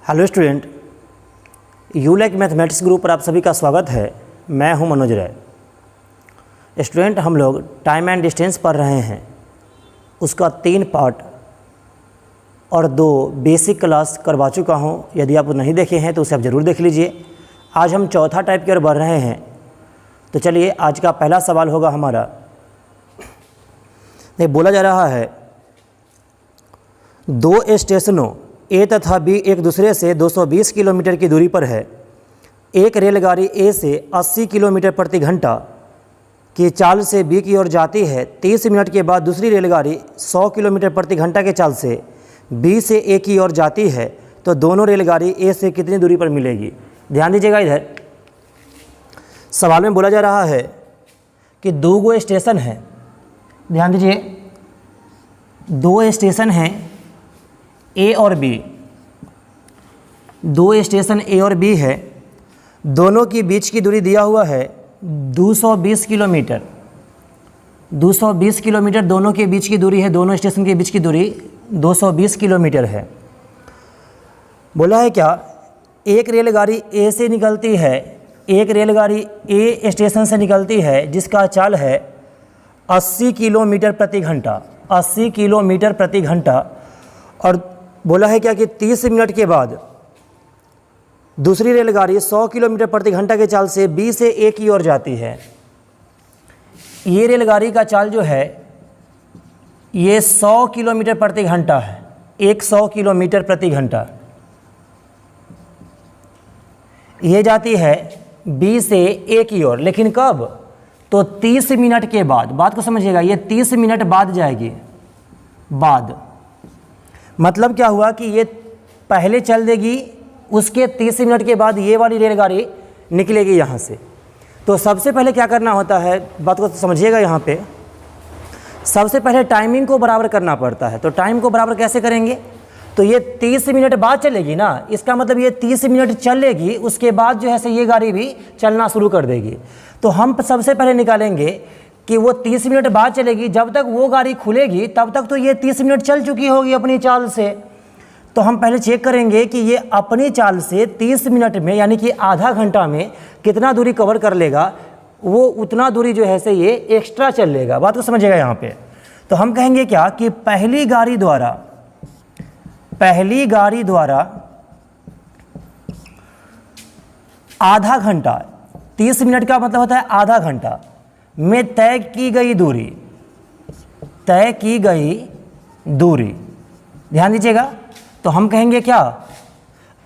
Hello student, you like mathematics group पर आप सभी का स्वागत है। मैं हूं मनोज राय। स्टूडेंट, हम लोग टाइम एंड डिस्टेंस पढ़ रहे हैं। उसका 3 पार्ट और 2 बेसिक क्लास करवा चुका हूं। यदि आप नहीं देखे हैं तो उसे आप ज़रूर देख लीजिए। आज हम चौथा टाइप की ओर बढ़ रहे हैं। तो चलिए, आज का पहला सवाल होगा हमारा। बोला जा रहा है 2 स्टेशनों ए तथा बी एक दूसरे से 220 किलोमीटर की दूरी पर है। एक रेलगाड़ी ए से 80 किलोमीटर प्रति घंटा की चाल से बी की ओर जाती है। 30 मिनट के बाद दूसरी रेलगाड़ी 100 किलोमीटर प्रति घंटा के चाल से बी से ए की ओर जाती है। तो दोनों रेलगाड़ी ए से कितनी दूरी पर मिलेगी? ध्यान दीजिएगा, इधर सवाल में बोला जा रहा है कि 2 स्टेशन हैं। ध्यान दीजिए, 2 स्टेशन हैं ए और बी। 2 स्टेशन ए और बी है। दोनों की बीच की दूरी दिया हुआ है 220 किलोमीटर। 220 किलोमीटर दोनों के बीच की दूरी है। दोनों स्टेशन के बीच की दूरी 220 किलोमीटर है। बोला है क्या, एक रेलगाड़ी ए से निकलती है। एक रेलगाड़ी ए स्टेशन से निकलती है जिसका चाल है 80 किलोमीटर प्रति घंटा। 80 किलोमीटर प्रति घंटा। और बोला है क्या कि 30 मिनट के बाद दूसरी रेलगाड़ी 100 किलोमीटर प्रति घंटा के चाल से बी से ए की ओर जाती है। ये रेलगाड़ी का चाल जो है ये 100 किलोमीटर प्रति घंटा है। 100 किलोमीटर प्रति घंटा। ये जाती है बी से ए की ओर, लेकिन कब? तो 30 मिनट के बाद। बात को समझिएगा, ये 30 मिनट बाद जाएगी। बाद मतलब क्या हुआ कि ये पहले चल देगी, उसके 30 मिनट के बाद ये वाली रेलगाड़ी निकलेगी यहाँ से। तो सबसे पहले क्या करना होता है, बात को समझिएगा। यहाँ पे सबसे पहले टाइमिंग को बराबर करना पड़ता है। तो टाइम को बराबर कैसे करेंगे? तो ये 30 मिनट बाद चलेगी ना, इसका मतलब ये 30 मिनट चलेगी, उसके बाद जो है से ये गाड़ी भी चलना शुरू कर देगी। तो हम सबसे पहले निकालेंगे कि वो 30 मिनट बाद चलेगी। जब तक वो गाड़ी खुलेगी तब तक तो ये 30 मिनट चल चुकी होगी अपनी चाल से। तो हम पहले चेक करेंगे कि ये अपनी चाल से 30 मिनट में, यानी कि आधा घंटा में कितना दूरी कवर कर लेगा। वो उतना दूरी जो है से ये एक्स्ट्रा चल लेगा। बात को समझिएगा यहाँ पे। तो हम कहेंगे क्या कि पहली गाड़ी द्वारा आधा घंटा, 30 मिनट का मतलब होता है आधा घंटा में तय की गई दूरी। ध्यान दीजिएगा। तो हम कहेंगे क्या,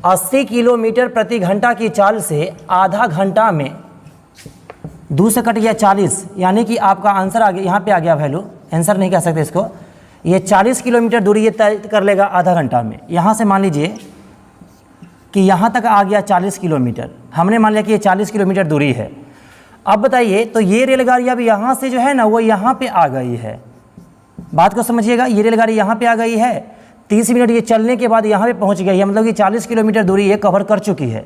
80 किलोमीटर प्रति घंटा की चाल से आधा घंटा में 2 से कट गया 40, यानी कि आपका आंसर आ गया, यहाँ पे आ गया वैल्यू। आंसर नहीं कह सकते इसको। ये 40 किलोमीटर दूरी ये तय कर लेगा आधा घंटा में। यहाँ से मान लीजिए कि यहाँ तक आ गया 40 किलोमीटर। हमने मान लिया कि ये 40 किलोमीटर दूरी है। अब बताइए, तो ये रेलगाड़ी अब यहाँ से जो है ना वो यहाँ पे आ गई है। बात को समझिएगा, ये रेलगाड़ी यहाँ पे आ गई है। 30 मिनट ये चलने के बाद यहाँ पे पहुँच गई है, मतलब कि 40 किलोमीटर दूरी ये कवर कर चुकी है।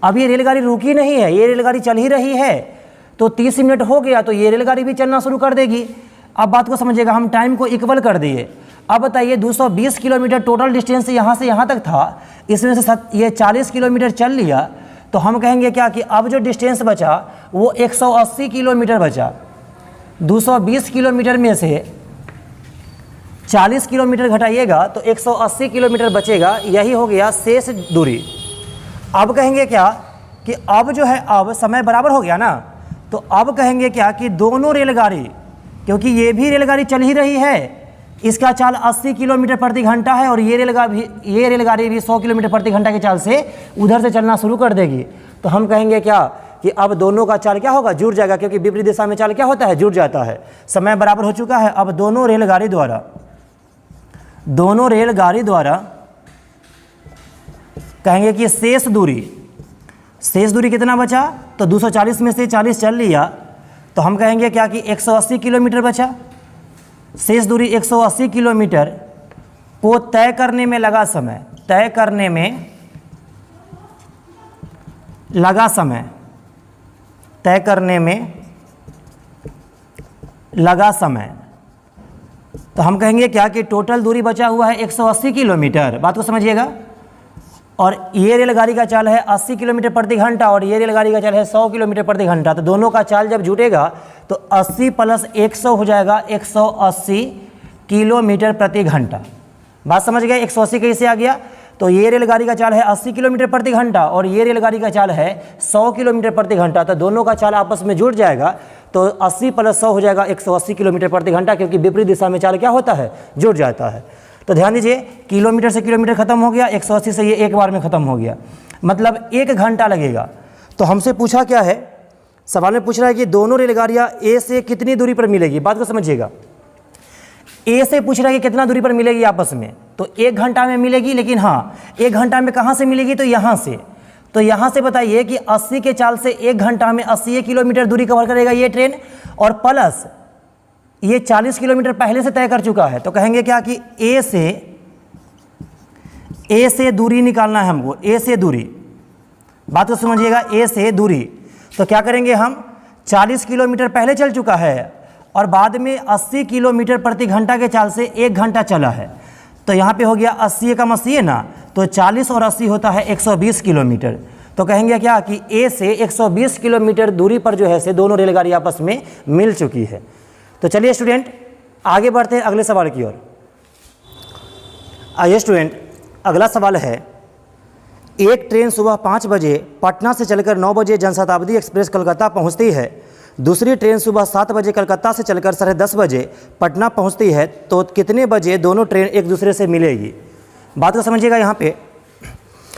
अब ये रेलगाड़ी रुकी नहीं है, ये रेलगाड़ी चल ही रही है। तो 30 मिनट हो गया तो ये रेलगाड़ी भी चलना शुरू कर देगी। अब बात को समझिएगा, हम टाइम को इक्वल कर दिए। अब बताइए, 220 किलोमीटर टोटल डिस्टेंस यहाँ से यहाँ तक था, इसमें से ये 40 किलोमीटर चल लिया। तो हम कहेंगे क्या कि अब जो डिस्टेंस बचा वो 180 किलोमीटर बचा। 220 किलोमीटर में से 40 किलोमीटर घटाइएगा तो 180 किलोमीटर बचेगा। यही हो गया शेष दूरी। अब कहेंगे क्या कि अब जो है, अब समय बराबर हो गया ना, तो अब कहेंगे क्या कि दोनों रेलगाड़ी, क्योंकि ये भी रेलगाड़ी चल ही रही है, इसका चाल 80 किलोमीटर प्रति घंटा है और ये रेलगाड़ी भी 100 किलोमीटर प्रति घंटा की चाल से उधर से चलना शुरू कर देगी। तो हम कहेंगे क्या कि अब दोनों का चाल क्या होगा, जुड़ जाएगा, क्योंकि विपरीत दिशा में चाल क्या होता है, जुड़ जाता है। समय बराबर हो चुका है। अब दोनों रेलगाड़ी द्वारा कहेंगे कि शेष दूरी कितना बचा? तो 240 में से 40 चल लिया, तो हम कहेंगे क्या कि 180 किलोमीटर बचा। शेष दूरी 180 किलोमीटर को तय करने में लगा समय। तो हम कहेंगे क्या कि टोटल दूरी बचा हुआ है 180 किलोमीटर। बात को समझिएगा, और ये रेलगाड़ी का चाल है 80 किलोमीटर प्रति घंटा और ये रेलगाड़ी का चाल है 100 किलोमीटर प्रति घंटा। तो दोनों का चाल जब जुटेगा तो 80 + 100 हो जाएगा 180 किलोमीटर प्रति घंटा। बात समझ गए? 180 कैसे आ गया? तो ये रेलगाड़ी का चाल है 80 किलोमीटर प्रति घंटा और ये रेलगाड़ी का चाल है 100 किलोमीटर प्रति घंटा। तो दोनों का चाल आपस में जुड़ जाएगा तो 80 + 100 हो जाएगा 180 किलोमीटर प्रति घंटा, क्योंकि विपरीत दिशा में चाल क्या होता है? जुड़ जाता है। तो ध्यान दीजिए, किलोमीटर से किलोमीटर खत्म हो गया, 180 से ये एक बार में खत्म हो गया, मतलब 1 घंटा लगेगा। तो हमसे पूछा क्या है? सवाल में पूछ रहा है कि दोनों रेलगाड़ियाँ ए से कितनी दूरी पर मिलेगी। बात को समझिएगा, ए से पूछ रहा है कि कितना दूरी पर मिलेगी आपस में, तो 1 घंटा में मिलेगी। लेकिन हाँ, 1 घंटा में कहाँ से मिलेगी? तो यहाँ से। तो यहाँ से बताइए कि 80 के चाल से 1 घंटा में 80 किलोमीटर दूरी कवर करेगा ये ट्रेन, और प्लस ये 40 किलोमीटर पहले से तय कर चुका है। तो कहेंगे क्या कि ए से दूरी निकालना है हमको, ए से दूरी। बात को समझिएगा, ए से दूरी। तो क्या करेंगे हम? 40 किलोमीटर पहले चल चुका है और बाद में 80 किलोमीटर प्रति घंटा के चाल से 1 घंटा चला है। तो यहाँ पे हो गया 80 एकम 80 है ना, तो 40 और 80 होता है 120 किलोमीटर। तो कहेंगे क्या कि ए से 120 किलोमीटर दूरी पर जो है से दोनों रेलगाड़ी आपस में मिल चुकी है। तो चलिए स्टूडेंट, आगे बढ़ते हैं अगले सवाल की ओर। आइए स्टूडेंट, अगला सवाल है, एक ट्रेन सुबह 5 बजे पटना से चलकर 9 बजे जनशताब्दी एक्सप्रेस कलकत्ता पहुंचती है। दूसरी ट्रेन सुबह 7 बजे कलकत्ता से चलकर 10:30 बजे पटना पहुंचती है। तो कितने बजे दोनों ट्रेन एक दूसरे से मिलेगी? बात को समझिएगा, यहाँ पे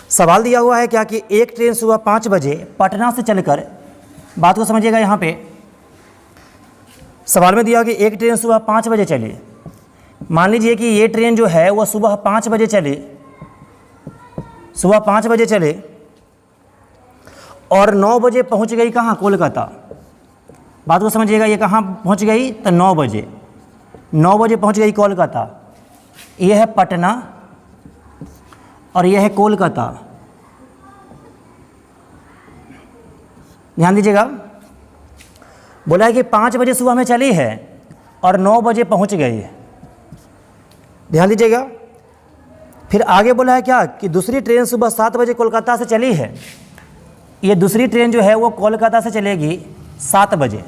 सवाल दिया हुआ है क्या कि एक ट्रेन सुबह 5 बजे पटना से चलकर, बात को समझिएगा, यहाँ पे सवाल में दिया कि एक ट्रेन सुबह 5 बजे चली। मान लीजिए कि ये ट्रेन जो है वो सुबह 5 बजे चली, सुबह 5 बजे चले और 9 बजे पहुंच गई कहाँ? कोलकाता। बात को समझिएगा, ये कहाँ पहुंच गई? तो 9 बजे, 9 बजे पहुंच गई कोलकाता। ये है पटना और ये है कोलकाता। ध्यान दीजिएगा, बोला है कि 5 बजे सुबह में चली है और 9 बजे पहुंच गई है। ध्यान दीजिएगा, फिर आगे बोला है क्या कि दूसरी ट्रेन सुबह 7 बजे कोलकाता से चली है। ये दूसरी ट्रेन जो है वो कोलकाता से चलेगी 7 बजे,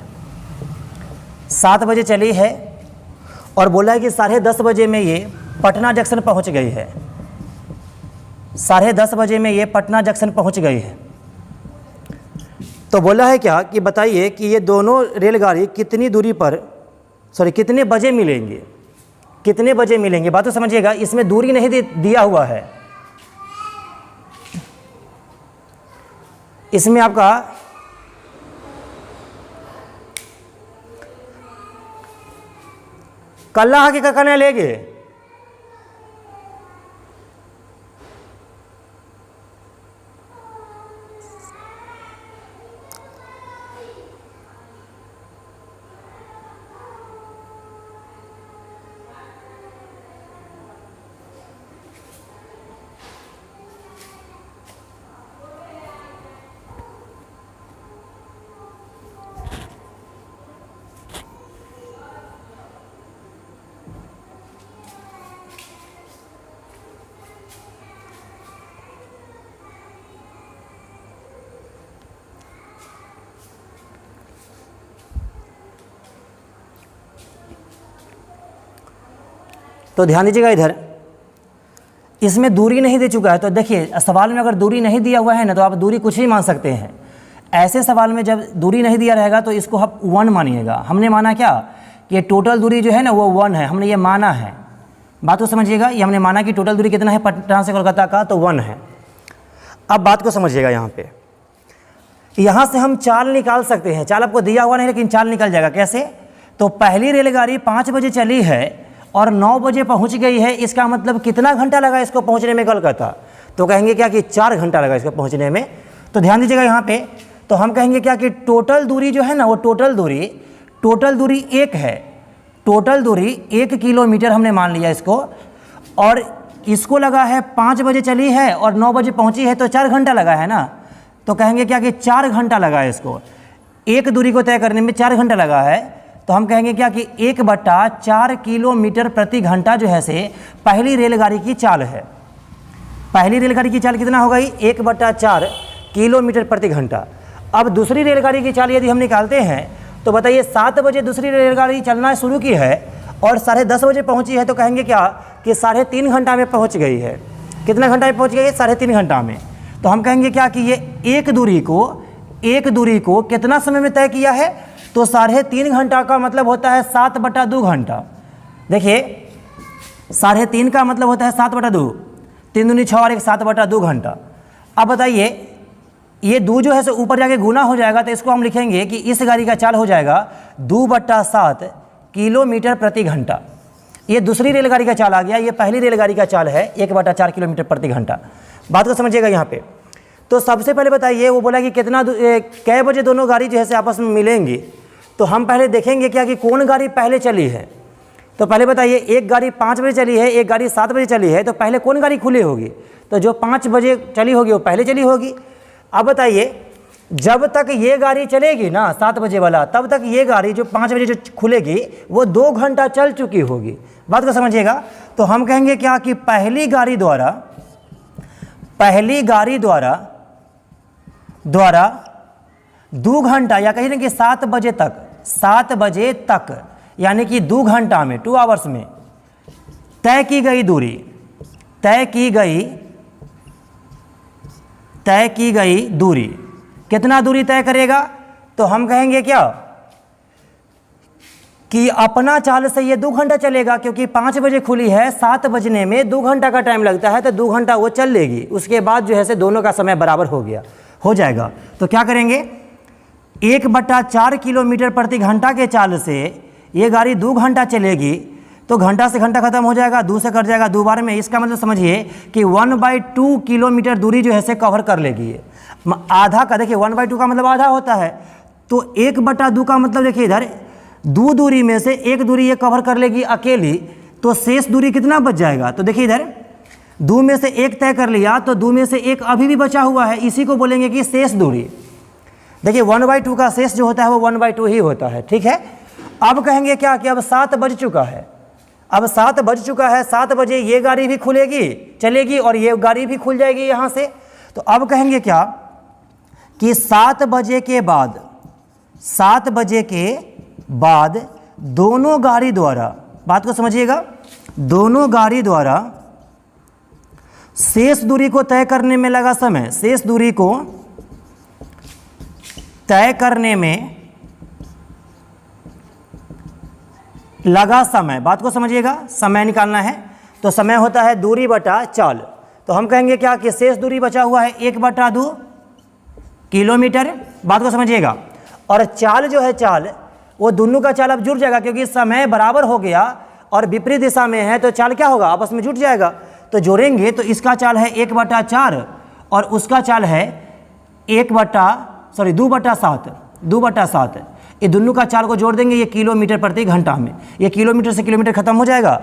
7 बजे चली है और बोला है कि 10:30 बजे में ये पटना जंक्शन पहुंच गई है। 10:30 बजे में ये पटना जंक्शन पहुंच गई है। तो बोला है क्या कि बताइए कि ये दोनों रेलगाड़ी कितनी दूरी पर, कितने बजे मिलेंगे? कितने बजे मिलेंगे? बात तो समझिएगा, इसमें दूरी नहीं दिया हुआ है। इसमें आपका कल्ला के ककने लेगे, तो ध्यान दीजिएगा, इधर इसमें दूरी नहीं दे चुका है। तो देखिए, सवाल में अगर दूरी नहीं दिया हुआ है ना तो आप दूरी कुछ ही मान सकते हैं। ऐसे सवाल में जब दूरी नहीं दिया रहेगा तो इसको आप 1 मानिएगा। हमने माना क्या कि टोटल दूरी जो है ना वो 1 है, हमने ये माना है। बात को समझिएगा, ये हमने माना कि टोटल दूरी कितना है पटना से कोलकाता का, तो 1 है। अब बात को समझिएगा, यहाँ से हम चाल निकाल सकते हैं। चाल आपको दिया हुआ नहीं लेकिन चाल निकल जाएगा। कैसे? तो पहली रेलगाड़ी 5 बजे चली है और 9 बजे पहुंच गई है। इसका मतलब कितना घंटा लगा इसको पहुंचने में कोलकाता? तो कहेंगे क्या कि 4 घंटा लगा इसको पहुंचने में। तो ध्यान दीजिएगा यहाँ पे, तो हम कहेंगे क्या कि टोटल दूरी जो है ना वो टोटल दूरी 1 है। टोटल दूरी 1 किलोमीटर हमने मान लिया इसको, और इसको लगा है 5 बजे चली है और 9 बजे पहुंची है, तो 4 घंटा लगा है ना। तो कहेंगे क्या कि 4 घंटा लगा है इसको, एक दूरी को तय करने में 4 घंटा लगा है। तो हम कहेंगे क्या कि 1/4 किलोमीटर प्रति घंटा जो है से पहली रेलगाड़ी की चाल है। पहली रेलगाड़ी की चाल कितना हो गई 1/4 किलोमीटर प्रति घंटा। अब दूसरी रेलगाड़ी की चाल यदि हम निकालते हैं तो बताइए 7 बजे दूसरी रेलगाड़ी चलना शुरू की है और 10:30 बजे पहुंची है, तो कहेंगे क्या कि 3.5 घंटा में पहुंच गई है। कितना घंटा में पहुंच गई है? 3.5 घंटा में। तो हम कहेंगे क्या कि ये एक दूरी को कितना समय में तय किया है? तो 3.5 घंटा का मतलब होता है 7/2 घंटा। देखिए 3.5 का मतलब होता है 7/2, 3 दूनी 6 और 1 7/2 घंटा। अब बताइए ये 2 जो है सो ऊपर जाके गुना हो जाएगा, तो इसको हम लिखेंगे कि इस गाड़ी का चाल हो जाएगा 2/7 किलोमीटर प्रति घंटा। ये दूसरी रेलगाड़ी का चाल आ गया, ये पहली रेलगाड़ी का चाल है 1/4 किलोमीटर प्रति घंटा। बात को समझिएगा यहाँ पे। तो सबसे पहले बताइए, वो बोला कि कै बजे दोनों गाड़ी जो है से आपस में मिलेंगी। तो हम पहले देखेंगे क्या कि कौन गाड़ी पहले चली है। तो पहले बताइए, एक गाड़ी 5 बजे चली है, एक गाड़ी 7 बजे चली है, तो पहले कौन गाड़ी खुली होगी? तो जो 5 बजे चली होगी वो पहले चली होगी। अब बताइए जब तक ये गाड़ी चलेगी ना 7 बजे वाला, तब तक ये गाड़ी जो 5 बजे जो खुलेगी वो 2 घंटा चल चुकी होगी। बात को समझिएगा। तो हम कहेंगे क्या कि पहली गाड़ी द्वारा 2 घंटा या कहीं ना कि 7 बजे तक यानी कि 2 घंटा में 2 आवर्स में तय की गई दूरी कितना दूरी तय करेगा? तो हम कहेंगे क्या कि अपना चाल से ये 2 घंटा चलेगा, क्योंकि 5 बजे खुली है, 7 बजने में 2 घंटा का टाइम लगता है, तो 2 घंटा वो चल लेगी। उसके बाद जो है से दोनों का समय बराबर हो जाएगा। तो क्या करेंगे 1/4 किलोमीटर प्रति घंटा के चाल से ये गाड़ी 2 घंटा चलेगी, तो घंटा से घंटा खत्म हो जाएगा, 2 से कट जाएगा 2 बार में। इसका मतलब समझिए कि 1/2 किलोमीटर दूरी जो है से कवर कर लेगी। आधा का देखिए 1/2 का मतलब आधा होता है, तो 1/2 का मतलब देखिए इधर 2 दूरी में से 1 दूरी ये कवर कर लेगी अकेली, तो शेष दूरी कितना बच जाएगा? तो देखिए इधर 2 में से 1 तय कर लिया, तो 2 में से 1 अभी भी बचा हुआ है, इसी को बोलेंगे कि शेष दूरी। देखिए 1/2 का शेष जो होता है वो 1/2 ही होता है, ठीक है। अब कहेंगे क्या कि अब 7 बज चुका है, 7 बजे ये गाड़ी भी चलेगी और ये गाड़ी भी खुल जाएगी यहाँ से। तो अब कहेंगे क्या कि 7 बजे के बाद दोनों गाड़ी द्वारा, बात को समझिएगा, दोनों गाड़ी द्वारा शेष दूरी को तय करने में लगा समय, शेष दूरी को तय करने में लगा समय। बात को समझिएगा, समय निकालना है तो समय होता है दूरी बटा चाल। तो हम कहेंगे क्या कि शेष दूरी बचा हुआ है 1/2 किलोमीटर। बात को समझिएगा। और चाल जो है चाल, वो दोनों का चाल अब जुड़ जाएगा, क्योंकि समय बराबर हो गया और विपरीत दिशा में है, तो चाल क्या होगा आपस में जुट जाएगा। तो जोड़ेंगे तो इसका चाल है 1/4 और उसका चाल है 2/7। ये दोनों का चाल को जोड़ देंगे, ये किलोमीटर प्रति घंटा में, ये किलोमीटर से किलोमीटर खत्म हो जाएगा।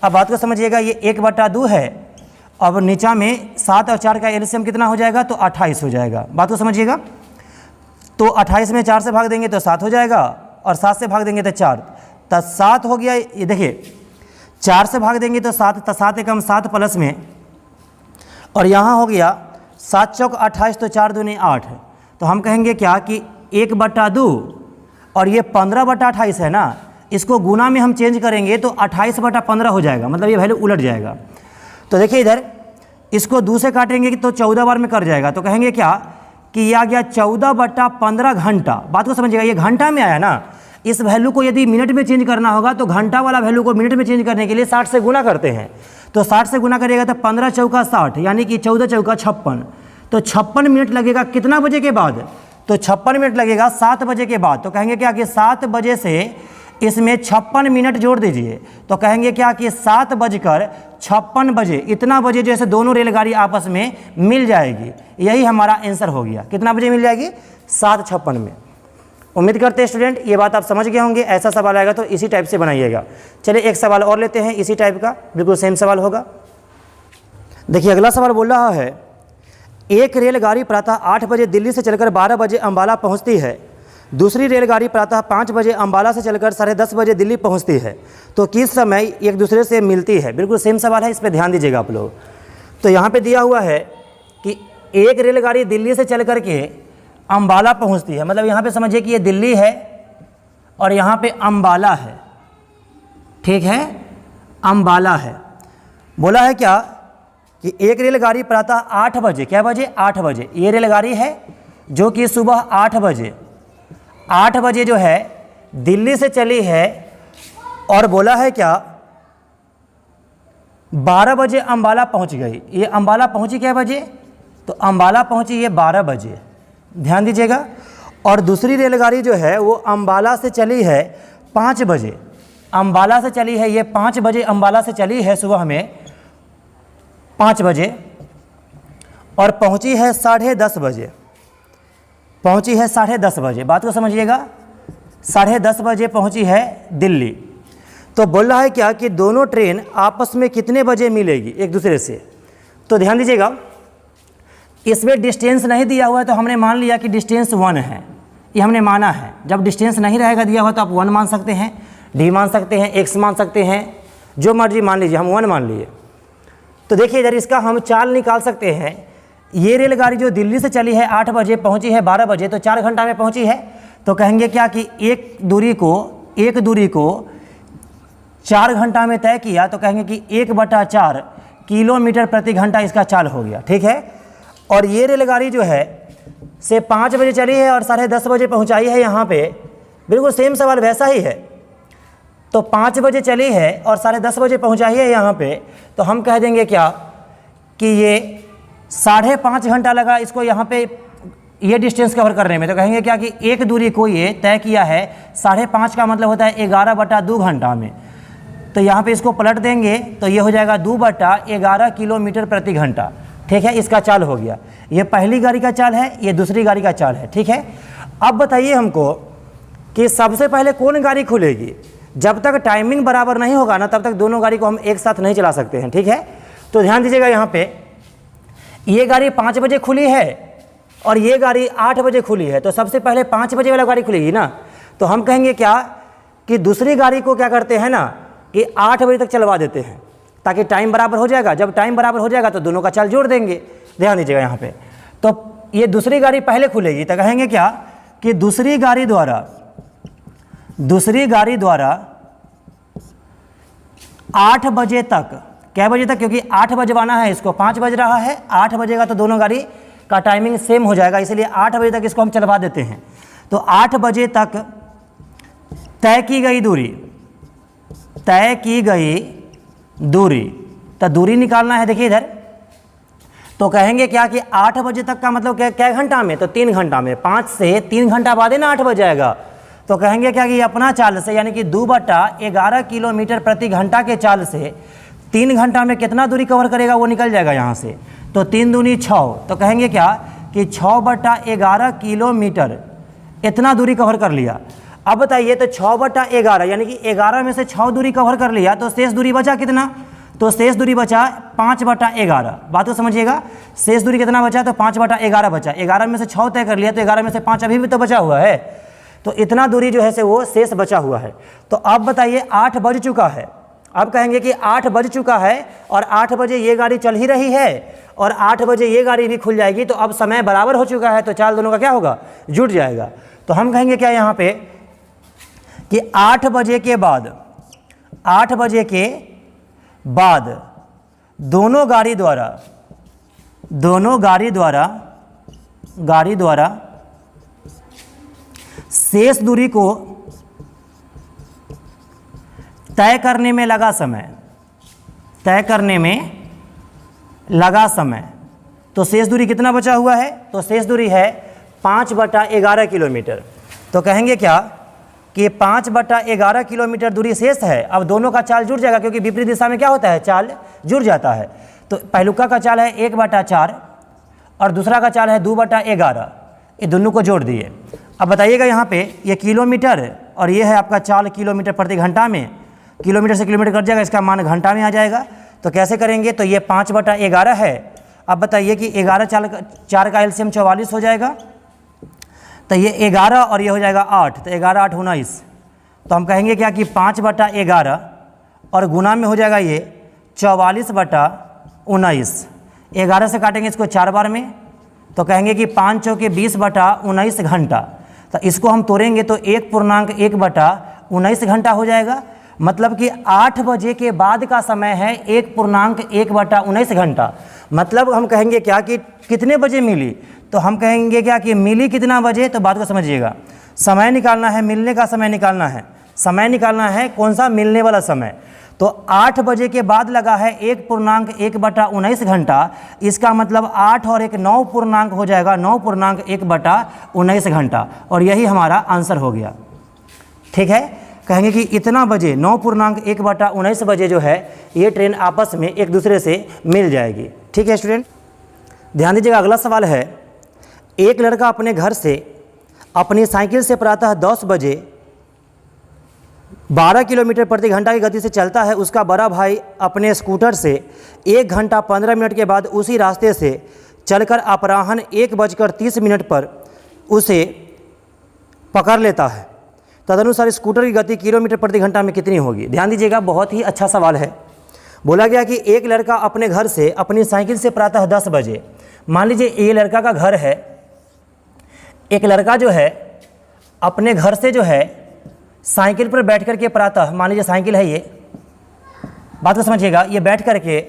अब बात को समझिएगा, ये 1/2 है, अब नीचा में 7 और 4 का एलसीएम कितना हो जाएगा? तो 28 हो जाएगा। बात को समझिएगा। तो 28 में 4 से भाग देंगे तो 7 हो जाएगा, और 7 से भाग देंगे तो 4, तो 7 हो गया। ये देखिए 4 से भाग देंगे तो 7 एकम 7 प्लस में, और यहाँ हो गया 7 चौक 28, तो 4 दूनी 8। तो हम कहेंगे क्या कि 1/2 और ये 15/28 है ना, इसको गुना में हम चेंज करेंगे तो 28/15 हो जाएगा, मतलब ये वैल्यू उलट जाएगा। तो देखिए इधर इसको 2 से काटेंगे तो 14 बार में कर जाएगा, तो कहेंगे क्या कि ये आ गया 14/15 घंटा। बात को समझिएगा, ये घंटा में आया ना, इस वैल्यू को यदि मिनट में चेंज करना होगा तो घंटा वाला वैल्यू को मिनट में चेंज करने के लिए 60 से गुना करते हैं। तो 60 से गुना करिएगा तो 15 चौका 60, यानी कि 14 चौका 56, तो 56 मिनट लगेगा कितना बजे के बाद? तो 56 मिनट लगेगा 7 बजे के बाद। तो कहेंगे क्या कि 7 बजे से इसमें 56 मिनट जोड़ दीजिए, तो कहेंगे क्या कि 7:56 इतना बजे जैसे दोनों रेलगाड़ी आपस में मिल जाएगी। यही हमारा आंसर हो गया। कितना बजे मिल जाएगी? 7:56 में। उम्मीद करते हैं स्टूडेंट ये बात आप समझ गए होंगे। ऐसा सवाल आएगा तो इसी टाइप से बनाइएगा। चलिए एक सवाल और लेते हैं इसी टाइप का, बिल्कुल सेम सवाल होगा। देखिए अगला सवाल बोल रहा है, एक रेलगाड़ी प्रातः 8 बजे दिल्ली से चलकर 12 बजे अंबाला पहुंचती है, दूसरी रेलगाड़ी प्रातः 5 बजे अंबाला से चलकर 10:30 बजे दिल्ली पहुंचती है, तो किस समय एक दूसरे से मिलती है? बिल्कुल सेम सवाल है, इस पर ध्यान दीजिएगा आप लोग। तो यहाँ पे दिया हुआ है कि एक रेलगाड़ी दिल्ली से चल करके अम्बाला पहुँचती है, मतलब यहाँ पे समझिए कि ये दिल्ली है और यहाँ पे अम्बाला है, ठीक है, अम्बाला है। बोला है क्या कि एक रेलगाड़ी प्रातः 8 बजे, क्या बजे, 8 बजे, ये रेलगाड़ी है जो कि सुबह 8 बजे जो है दिल्ली से चली है, और बोला है क्या 12 बजे अम्बाला पहुंच गई। ये अम्बाला पहुंची क्या बजे, तो अम्बाला पहुंची ये 12 बजे, ध्यान दीजिएगा। और दूसरी रेलगाड़ी जो है वो अम्बाला से चली है 5 बजे, अम्बाला से चली है ये 5 बजे, अम्बाला से चली है सुबह में 5 बजे और पहुंची है 10:30 बजे, पहुंची है 10:30 बजे। बात को समझिएगा, 10:30 बजे पहुंची है दिल्ली। तो बोल रहा है क्या कि दोनों ट्रेन आपस में कितने बजे मिलेगी एक दूसरे से। तो ध्यान दीजिएगा, इसमें डिस्टेंस नहीं दिया हुआ है तो हमने मान लिया कि डिस्टेंस 1 है, ये हमने माना है। जब डिस्टेंस नहीं रहेगा दिया हुआ तो आप 1 मान सकते हैं, डी मान सकते हैं, एक्स मान सकते हैं, जो मर्जी मान लीजिए, हम 1 मान लिए। तो देखिए इधर इसका हम चाल निकाल सकते हैं। ये रेलगाड़ी जो दिल्ली से चली है 8 बजे, पहुंची है 12 बजे, तो 4 घंटा में पहुंची है। तो कहेंगे क्या कि एक दूरी को 4 घंटा में तय किया, तो कहेंगे कि 1/4 किलोमीटर प्रति घंटा इसका चाल हो गया, ठीक है। और ये रेलगाड़ी जो है से 5 बजे चली है और 10:30 बजे पहुंचाई है यहाँ पे, बिल्कुल सेम सवाल वैसा ही है। तो 5 बजे चली है और 10:30 बजे पहुंचाई है यहाँ पे, तो हम कह देंगे क्या कि ये 5.5 घंटा लगा इसको यहाँ पे ये डिस्टेंस कवर करने में। तो कहेंगे क्या कि एक दूरी को ये तय किया है 5.5 का मतलब होता है 11/2 घंटा में। तो यहाँ पे इसको पलट देंगे तो ये हो जाएगा 2/11 किलोमीटर प्रति घंटा, ठीक है। इसका चाल हो गया, ये पहली गाड़ी का चाल है, ये दूसरी गाड़ी का चाल है, ठीक है। अब बताइए हमको कि सबसे पहले कौन गाड़ी खुलेगी। जब तक टाइमिंग बराबर नहीं होगा ना तब तक दोनों गाड़ी को हम एक साथ नहीं चला सकते हैं, ठीक है। तो ध्यान दीजिएगा, यहाँ पे ये गाड़ी 5 बजे खुली है और ये गाड़ी 8 बजे खुली है, तो सबसे पहले 5 बजे वाला गाड़ी खुलेगी ना। तो हम कहेंगे क्या कि दूसरी गाड़ी को क्या करते हैं ना कि 8 बजे तक चलवा देते हैं ताकि टाइम बराबर हो जाएगा। जब टाइम बराबर हो जाएगा तो दोनों का चाल जोड़ देंगे। ध्यान दीजिएगा यहाँ पे, तो ये दूसरी गाड़ी पहले खुलेगी, तो कहेंगे क्या कि दूसरी गाड़ी द्वारा 8 बजे तक, क्या बजे तक, क्योंकि 8 बजवाना है इसको, 5 बज रहा है, 8 बजेगा तो दोनों गाड़ी का टाइमिंग सेम हो जाएगा, इसलिए 8 बजे तक इसको हम चलवा देते हैं। तो 8 बजे तक तय की गई दूरी, तो दूरी निकालना है। देखिए इधर, तो कहेंगे क्या कि 8 बजे तक का मतलब क्या घंटा में, तो 3 घंटा में, 5 से 3 घंटा बाद ना 8 बज जाएगा। तो कहेंगे क्या कि अपना चाल से यानी कि 2/11 किलोमीटर प्रति घंटा के चाल से 3 घंटा में कितना दूरी कवर करेगा वो निकल जाएगा यहाँ से। तो 3 दूनी 6, तो कहेंगे क्या कि 6/11 किलोमीटर इतना दूरी कवर कर लिया। अब बताइए, तो 6/11 यानी कि 11 में से 6 दूरी कवर कर लिया, तो शेष दूरी बचा कितना, तो शेष दूरी बचा 5/11। बात को समझिएगा, शेष दूरी कितना बचा, तो 5/11 बचा। 11 में से 6 तय कर लिया तो 11 में से 5 अभी भी तो बचा हुआ है, तो इतना दूरी जो है से वो शेष बचा हुआ है। तो अब बताइए 8 बज चुका है, अब कहेंगे कि 8 बज चुका है और 8 बजे ये गाड़ी चल ही रही है और 8 बजे ये गाड़ी भी खुल जाएगी, तो अब समय बराबर हो चुका है, तो चाल दोनों का क्या होगा, जुड़ जाएगा। तो हम कहेंगे क्या यहाँ पे कि 8 बजे के बाद दोनों गाड़ी द्वारा शेष दूरी को तय करने में लगा समय, तो शेष दूरी कितना बचा हुआ है, तो शेष दूरी है 5/11 किलोमीटर। तो कहेंगे क्या कि 5/11 किलोमीटर दूरी शेष है। अब दोनों का चाल जुड़ जाएगा, क्योंकि विपरीत दिशा में क्या होता है, चाल जुड़ जाता है। तो पहलुका का चाल है 1/4 और दूसरा का चाल है 2/11, ये दोनों को जोड़ दिए। अब बताइएगा यहाँ पे ये किलोमीटर और ये है आपका चाल किलोमीटर प्रति घंटा में, किलोमीटर से किलोमीटर कट जाएगा, इसका मान घंटा में आ जाएगा। तो कैसे करेंगे, तो ये 5/11 है। अब बताइए कि 11 4 का एलसीएम 44 हो जाएगा, तो ये 11 और ये हो जाएगा 8, तो 11 8 19। तो हम कहेंगे क्या कि 5/11 और गुना में हो जाएगा ये 44/19, 11 से काटेंगे इसको 4 बार में, तो कहेंगे कि 5 चौके 20/19 घंटा। तो इसको हम तोड़ेंगे तो 1.1/19 घंटा हो जाएगा। मतलब कि 8 बजे के बाद का समय है 1.1/19 घंटा। मतलब हम कहेंगे क्या कि कितने बजे मिली, तो हम कहेंगे क्या कि मिली कितना बजे। तो बात को समझिएगा, समय निकालना है, मिलने का समय निकालना है, समय निकालना है कौन सा, मिलने वाला समय। तो 8 बजे के बाद लगा है 1.1/19 घंटा, इसका मतलब 8 और 1 9 पूर्णांक हो जाएगा, 9.1/19 घंटा। और यही हमारा आंसर हो गया। ठीक है, कहेंगे कि इतना बजे 9.1/19 बजे जो है ये ट्रेन आपस में एक दूसरे से मिल जाएगी। ठीक है स्टूडेंट, ध्यान दीजिएगा। अगला सवाल है, एक लड़का अपने घर से अपनी साइकिल से प्रातः 10 बजे 12 किलोमीटर प्रति घंटा की गति से चलता है। उसका बड़ा भाई अपने स्कूटर से 1 घंटा 15 मिनट के बाद उसी रास्ते से चलकर अपराह्न 1:30 पर उसे पकड़ लेता है। तदनुसार स्कूटर की गति किलोमीटर प्रति घंटा में कितनी होगी। ध्यान दीजिएगा, बहुत ही अच्छा सवाल है। बोला गया कि एक लड़का अपने घर से अपनी साइकिल से प्रातः 10 बजे, मान लीजिए ये लड़का का घर है, एक लड़का जो है अपने घर से जो है साइकिल पर बैठ करके प्रातः, मान लीजिए साइकिल है ये, बात को समझिएगा, ये बैठ करके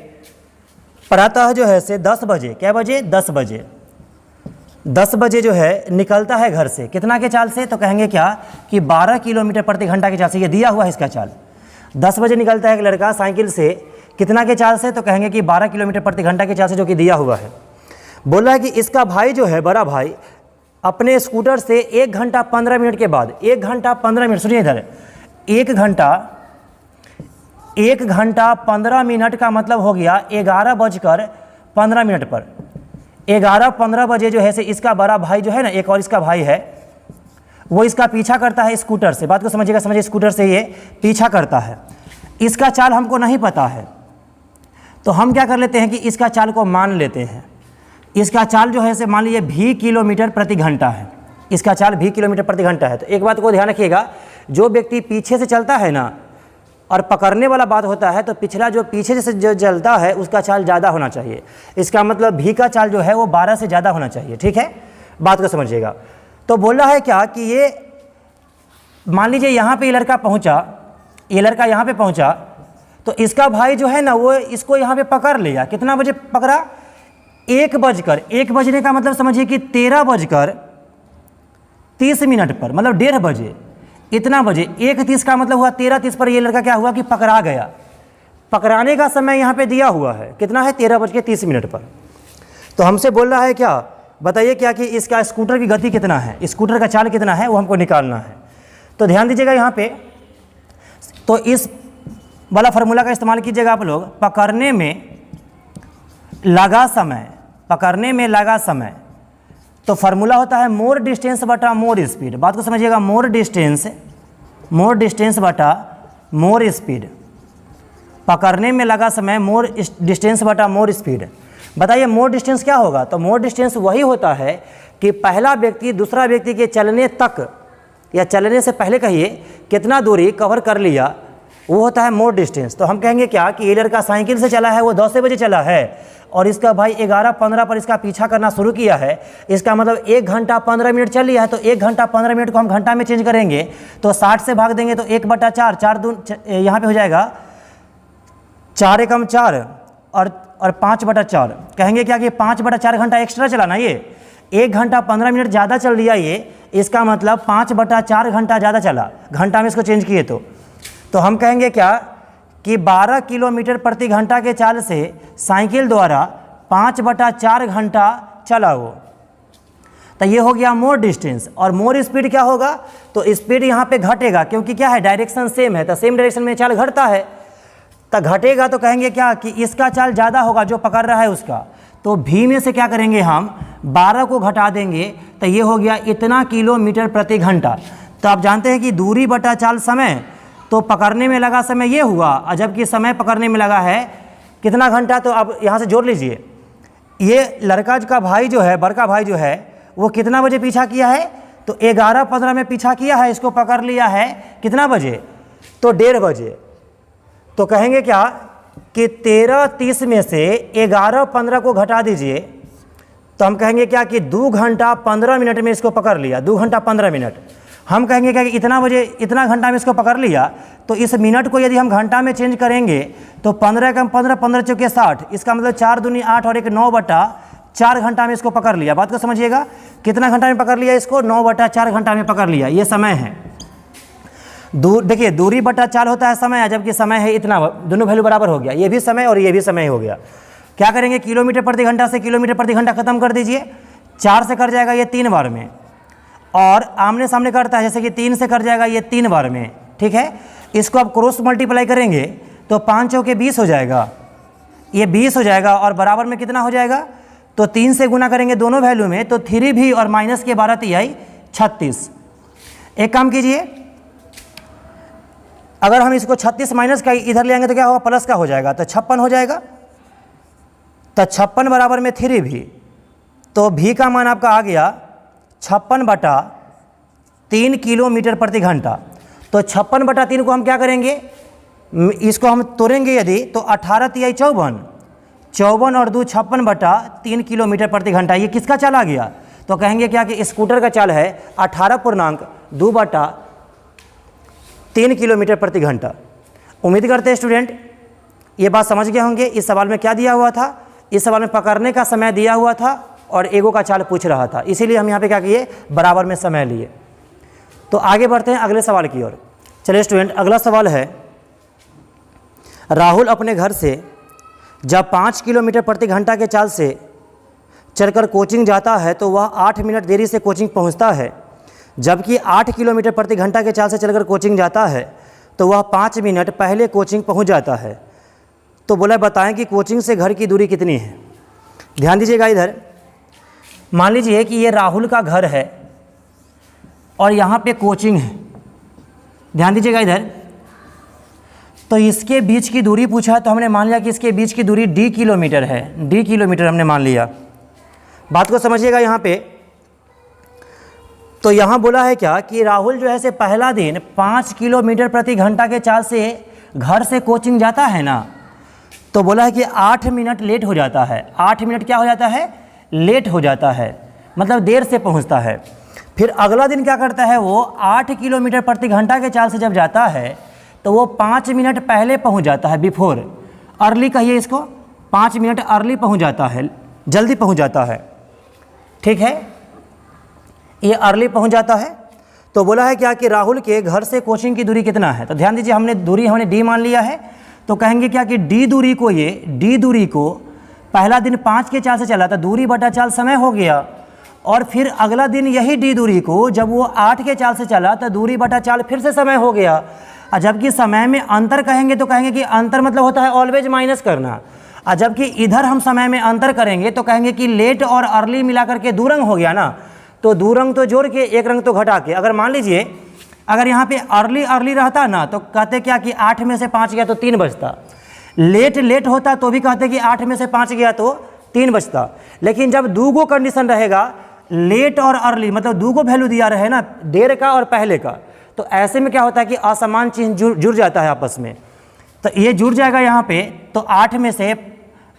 प्रातः जो है से 10 बजे, क्या बजे, 10 बजे, 10 बजे जो है निकलता है घर से, कितना के चाल से, तो कहेंगे क्या कि 12 किलोमीटर प्रति घंटा के चाल से। ये दिया हुआ है इसका चाल, 10 बजे निकलता है एक लड़का साइकिल से, कितना के चाल से, तो कहेंगे कि 12 किलोमीटर प्रति घंटा के चाल से, जो कि दिया हुआ है। बोला है कि इसका भाई जो है, बड़ा भाई, अपने स्कूटर से 1 घंटा 15 मिनट के बाद, 1 घंटा 15 मिनट, सुनिए इधर, 1 घंटा 15 मिनट का मतलब हो गया 11:15 पर, 11:15 बजे जो है से इसका बड़ा भाई जो है ना, एक और इसका भाई है, वो इसका पीछा करता है स्कूटर से। बात को समझिएगा, समझिए, स्कूटर से ये पीछा करता है। इसका चाल हमको नहीं पता है, तो हम क्या कर लेते हैं कि इसका चाल को मान लेते हैं। इसका चाल जो है से मान लीजिए भी किलोमीटर प्रति घंटा है, इसका चाल भी किलोमीटर प्रति घंटा है। तो एक बात को ध्यान रखिएगा, जो व्यक्ति पीछे से चलता है ना और पकड़ने वाला बात होता है, तो पिछला जो पीछे से जो चलता है उसका चाल ज़्यादा होना चाहिए। इसका मतलब भी का चाल जो है वो 12 से ज़्यादा होना चाहिए। ठीक है, बात को समझिएगा। तो बोल रहा है क्या कि ये मान लीजिए यहाँ पे ये लड़का पहुँचा, ये लड़का यहाँ पे पहुँचा, तो इसका भाई जो है ना वो इसको यहाँ पे पकड़ लिया। कितना बजे पकड़ा, 1 बजने का मतलब समझिए कि 13:30 पर, मतलब 1:30 बजे, इतना बजे 1:30 का मतलब हुआ 13:30 पर ये लड़का क्या हुआ कि पकड़ा गया। पकड़ाने का समय यहाँ पे दिया हुआ है, कितना है, 13:30 पर। तो हमसे बोल रहा है क्या, बताइए क्या कि इसका स्कूटर की गति कितना है, स्कूटर का चाल कितना है, वो हमको निकालना है। तो ध्यान दीजिएगा यहाँ पे, तो इस वाला फार्मूला का इस्तेमाल कीजिएगा आप लोग। पकड़ने में लगा समय, पकड़ने में लगा समय, तो फार्मूला होता है मोर डिस्टेंस बटा मोर स्पीड। बात को समझिएगा, मोर डिस्टेंस बटा मोर स्पीड। पकड़ने में लगा समय मोर डिस्टेंस बटा मोर स्पीड। बताइए मोर डिस्टेंस क्या होगा, तो मोर डिस्टेंस वही होता है कि पहला व्यक्ति दूसरा व्यक्ति के चलने तक या चलने से पहले कहिए कितना दूरी कवर कर लिया, वो होता है मोर डिस्टेंस। तो हम कहेंगे क्या कि ये लड़का साइकिल से चला है, वो 10 बजे चला है, और इसका भाई 11:15 पर इसका पीछा करना शुरू किया है। इसका मतलब 1 घंटा 15 मिनट चल लिया है, तो 1 घंटा 15 मिनट को हम घंटा में चेंज करेंगे, तो 60 से भाग देंगे तो 1/4, 4 दून यहाँ पे हो जाएगा 4 एकम 4 और 5/4। कहेंगे क्या कि 5/4 घंटा एक्स्ट्रा चला ना, ये 1 घंटा 15 मिनट ज़्यादा चल लिया ये, इसका मतलब 5/4 घंटा ज़्यादा चला, घंटा में इसको चेंज किए तो हम कहेंगे क्या कि 12 किलोमीटर प्रति घंटा के चाल से साइकिल द्वारा 5/4 घंटा चला वो। तो ये हो गया मोर डिस्टेंस। और मोर स्पीड क्या होगा, तो स्पीड यहाँ पे घटेगा, क्योंकि क्या है, डायरेक्शन सेम है, तो सेम डायरेक्शन में चाल घटता है, तो घटेगा। तो कहेंगे क्या कि इसका चाल ज़्यादा होगा जो पकड़ रहा है उसका, तो भी में से क्या करेंगे हम 12 को घटा देंगे, तो ये हो गया इतना किलोमीटर प्रति घंटा। तो आप जानते हैं कि दूरी बटा चाल समय, तो पकड़ने में लगा समय ये हुआ, और जबकि समय पकड़ने में लगा है कितना घंटा, तो आप यहाँ से जोड़ लीजिए। ये लड़का का भाई जो है, बड़का भाई जो है, वो कितना बजे पीछा किया है, तो 11:15 में पीछा किया है, इसको पकड़ लिया है कितना बजे, तो 1:30 बजे। तो कहेंगे क्या कि 13 30 में से 11 15 को घटा दीजिए, तो हम कहेंगे क्या कि 2 घंटा 15 मिनट में इसको पकड़ लिया, 2 घंटा 15 मिनट। हम कहेंगे क्या कि इतना बजे इतना घंटा में इसको पकड़ लिया, तो इस मिनट को यदि हम घंटा में चेंज करेंगे तो 15 कम 15, 15 चौके 60, इसका मतलब 4 दूनी 8 और 1 9/4 घंटा में इसको पकड़ लिया। बात को समझिएगा, कितना घंटा में पकड़ लिया इसको, 9/4 घंटा में पकड़ लिया। ये समय है। देखिए दूरी बटा 4 होता है समय, जबकि समय है इतना, दोनों वैल्यू बराबर हो गया, ये भी समय और ये भी समय हो गया। क्या करेंगे, किलोमीटर प्रति घंटा से किलोमीटर प्रति घंटा खत्म कर दीजिए, 4 से कट जाएगा ये 3 बार में, और आमने सामने करता है जैसे कि 3 से कट जाएगा ये 3 बार में, ठीक है। इसको आप क्रॉस मल्टीप्लाई करेंगे तो 5 चौके 20 हो जाएगा, ये 20 हो जाएगा, और बराबर में कितना हो जाएगा, तो 3 से गुना करेंगे दोनों वैल्यू में, तो 3 भी और माइनस के 12 तिहाई 36। एक काम कीजिए, अगर हम इसको 36 माइनस का इधर ले आएंगे तो क्या होगा, प्लस का हो जाएगा, तो 56 हो जाएगा। तो 56 बराबर में 3 भी, तो भी का मान आपका आ गया 56/3 किलोमीटर प्रति घंटा। तो 56/3 को हम क्या करेंगे, इसको हम तोड़ेंगे यदि, तो 18 तिहाई 54, 54 और 2 56/3 किलोमीटर प्रति घंटा। ये किसका चाल आ गया, तो कहेंगे क्या कि स्कूटर का चाल है 18.2/3 किलोमीटर प्रति घंटा। उम्मीद करते हैं स्टूडेंट ये बात समझ गए होंगे। इस सवाल में क्या दिया हुआ था, इस सवाल में पकड़ने का समय दिया हुआ था और एगो का चाल पूछ रहा था, इसीलिए हम यहाँ पे क्या किए, बराबर में समय लिए। तो आगे बढ़ते हैं अगले सवाल की ओर। चलिए स्टूडेंट, अगला सवाल है, राहुल अपने घर से जब 5 किलोमीटर प्रति घंटा के चाल से चलकर कोचिंग जाता है तो वह 8 मिनट देरी से कोचिंग पहुंचता है, जबकि 8 किलोमीटर प्रति घंटा के चाल से चलकर कोचिंग जाता है तो वह 5 मिनट पहले कोचिंग पहुंच जाता है। तो बोला बताएं कि कोचिंग से घर की दूरी कितनी है। ध्यान दीजिएगा, इधर मान लीजिए कि ये राहुल का घर है और यहाँ पे कोचिंग है। ध्यान दीजिएगा इधर, तो इसके बीच की दूरी पूछा, तो हमने मान लिया कि इसके बीच की दूरी d किलोमीटर है, d किलोमीटर हमने मान लिया। बात को समझिएगा यहाँ पे, तो यहाँ बोला है क्या कि राहुल जो है से पहला दिन 5 किलोमीटर प्रति घंटा के चाल से घर से कोचिंग जाता है ना, तो बोला है कि 8 मिनट लेट हो जाता है। 8 मिनट क्या हो जाता है, लेट हो जाता है, मतलब देर से पहुंचता है। फिर अगला दिन क्या करता है, वो 8 किलोमीटर प्रति घंटा के चाल से जब जाता है तो वो 5 मिनट पहले पहुंच जाता है, बिफोर, अर्ली कहिए इसको, 5 मिनट अर्ली पहुंच जाता है, जल्दी पहुंच जाता है, ठीक है, ये अर्ली पहुंच जाता है। तो बोला है क्या कि राहुल के घर से कोचिंग की दूरी कितना है। तो ध्यान दीजिए, हमने दूरी डी मान लिया है, तो कहेंगे क्या कि डी दूरी को पहला दिन 5 के चाल से चला था, दूरी बटा चाल समय हो गया, और फिर अगला दिन यही डी दूरी को जब वो 8 के चाल से चला तो दूरी बटा चाल फिर से समय हो गया। और जबकि समय में अंतर कहेंगे तो कहेंगे कि अंतर मतलब होता है ऑलवेज माइनस करना, और जबकि इधर हम समय में अंतर करेंगे तो कहेंगे कि लेट और अर्ली मिला करके दो रंग हो गया ना, तो दो रंग तो जोड़ के एक रंग तो घटा के। अगर मान लीजिए अगर यहाँ पे अर्ली रहता ना तो कहते क्या कि 8 में से 5 गया तो 3 बचता, लेट होता तो भी कहते कि 8 में से 5 गया तो 3 बचता। लेकिन जब दूगो कंडीशन रहेगा, लेट और अर्ली मतलब दूगो वैल्यू दिया रहे ना, देर का और पहले का, तो ऐसे में क्या होता है कि असमान चिन्ह जुड़ जाता है आपस में। तो ये जुड़ जाएगा यहाँ पे, तो 8 में से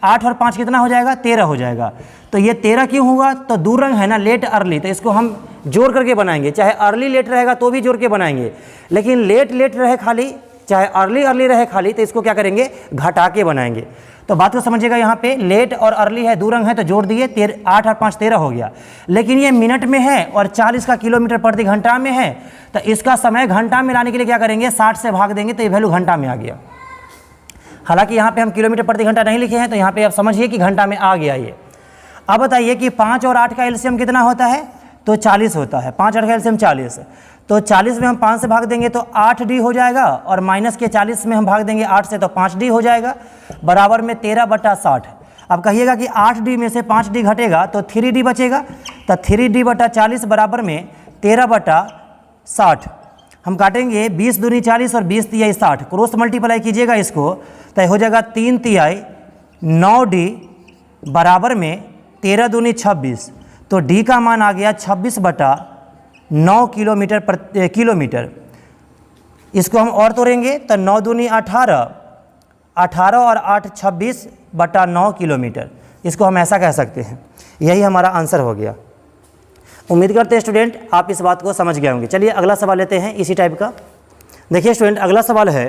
8 और 5 कितना हो जाएगा, 13 हो जाएगा। तो ये 13 क्यों होगा, तो दो रंग है ना, लेट अर्ली, तो इसको हम जोड़ करके बनाएंगे। चाहे अर्ली लेट रहेगा तो भी जोड़ के बनाएंगे, लेकिन लेट रहे खाली, चाहे अर्ली रहे खाली, तो इसको क्या करेंगे, घटा के बनाएंगे। तो बात को समझिएगा, यहाँ पे लेट और अर्ली है, दो रंग है तो जोड़ दिए, 8 और 5 13 हो गया। लेकिन ये मिनट में है और 40 का किलोमीटर प्रति घंटा में है, तो इसका समय घंटा में लाने के लिए क्या करेंगे, 60 से भाग देंगे तो ये वैल्यू घंटा में आ गया। हालांकि यहाँ पे हम किलोमीटर प्रति घंटा नहीं लिखे हैं, तो यहाँ पे आप समझिए कि घंटा में आ गया ये। अब बताइए कि 5 और 8 का एलसीएम कितना होता है, तो 40 होता है। 5 और 8 का एलसीएम 40, तो 40 में हम 5 से भाग देंगे तो 8D हो जाएगा, और माइनस के 40 में हम भाग देंगे 8 से तो 5D हो जाएगा, बराबर में 13/60। अब कहिएगा कि 8D में से 5D घटेगा तो 3D बचेगा, तो 3D/40 बराबर में 13/60। हम काटेंगे 20 दूनी 40 और 20 तिहाई 60, क्रॉस मल्टीप्लाई कीजिएगा इसको, तो हो जाएगा 3 तिहाई 9D बराबर में 13 दूनी 26। तो D का मान आ गया 26/9 किलोमीटर। इसको हम और तोड़ेंगे तो 9 दूनी 18 18 और 8 26/9 किलोमीटर। इसको हम ऐसा कह सकते हैं। यही हमारा आंसर हो गया। उम्मीद करते हैं स्टूडेंट आप इस बात को समझ गए होंगे। चलिए अगला सवाल लेते हैं इसी टाइप का। देखिए स्टूडेंट, अगला सवाल है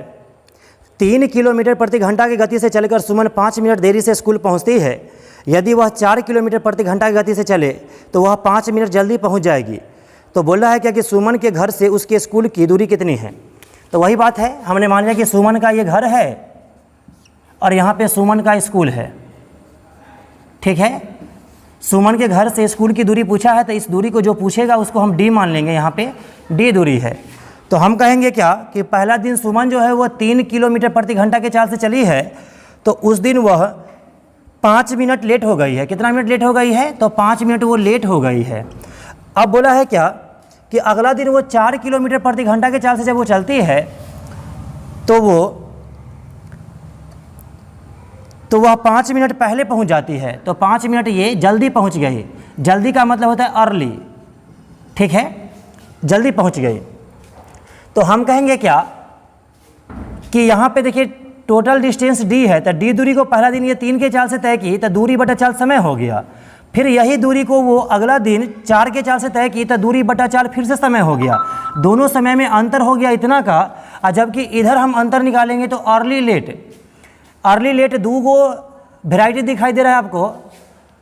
3 किलोमीटर प्रति घंटा की गति से चलकर सुमन 5 मिनट देरी से स्कूल पहुंचती है। यदि वह 4 किलोमीटर प्रति घंटा की गति से चले तो वह 5 मिनट जल्दी पहुंच जाएगी। तो बोल रहा है क्या कि सुमन के घर से उसके स्कूल की दूरी कितनी है। तो वही बात है, हमने मान लिया कि सुमन का ये घर है और यहाँ पे सुमन का स्कूल है। ठीक है, सुमन के घर से स्कूल की दूरी पूछा है, तो इस दूरी को जो पूछेगा उसको हम डी मान लेंगे। यहाँ पे डी दूरी है। तो हम कहेंगे क्या कि पहला दिन सुमन जो है वह 3 किलोमीटर प्रति घंटा के चाल से चली है, तो उस दिन वह 5 मिनट लेट हो गई है। कितना मिनट लेट हो गई है, तो 5 मिनट वो लेट हो गई है। अब बोला है क्या कि अगला दिन वो 4 किलोमीटर प्रति घंटा के चाल से जब वो चलती है तो वह 5 मिनट पहले पहुंच जाती है। तो 5 मिनट ये जल्दी पहुंच गई। जल्दी का मतलब होता है अर्ली। ठीक है, जल्दी पहुंच गई। तो हम कहेंगे क्या कि यहाँ पे देखिए टोटल डिस्टेंस डी है, तो डी दूरी को पहला दिन ये 3 के चाल से तय की, तो दूरी बटा चाल समय हो गया। फिर यही दूरी को वो अगला दिन 4 के चाल से तय की, तो दूरी बटा चाल फिर से समय हो गया। दोनों समय में अंतर हो गया इतना का। और जबकि इधर हम अंतर निकालेंगे तो अर्ली लेट 2 गो वेराइटी दिखाई दे रहा है आपको,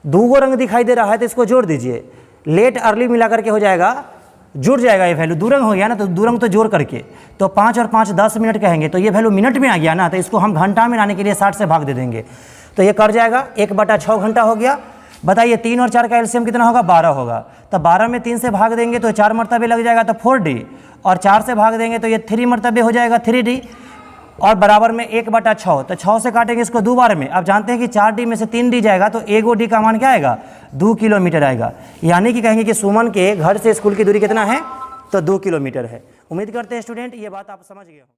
2 गो रंग दिखाई दे रहा है, तो इसको जोड़ दीजिए। लेट अर्ली मिला करके हो जाएगा, जुड़ जाएगा ये वैल्यू। 2 रंग हो गया ना, तो 2 रंग तो जोड़ करके तो 5 और 5 10 मिनट कहेंगे, तो ये वैल्यू मिनट में आ गया ना, तो इसको हम घंटा में लाने के लिए 60 से भाग दे देंगे। तो ये कर जाएगा 1/6 घंटा हो गया। बताइए 3 और 4 का एलसीएम कितना होगा, 12 होगा। तो 12 में 3 से भाग देंगे तो 4 मरतबे लग जाएगा, तो 4D, और 4 से भाग देंगे तो ये 3 मरतबे हो जाएगा 3D, और बराबर में 1/6। तो 6 से काटेंगे इसको 2 बार में। अब जानते हैं कि 4D में से 3D जाएगा, तो 1 डी का मान क्या आएगा, 2 किलोमीटर आएगा। यानी कि कहेंगे कि सुमन के घर से स्कूल की दूरी कितना है, तो 2 किलोमीटर है। उम्मीद करते हैं स्टूडेंट ये बात आप समझ गए हो।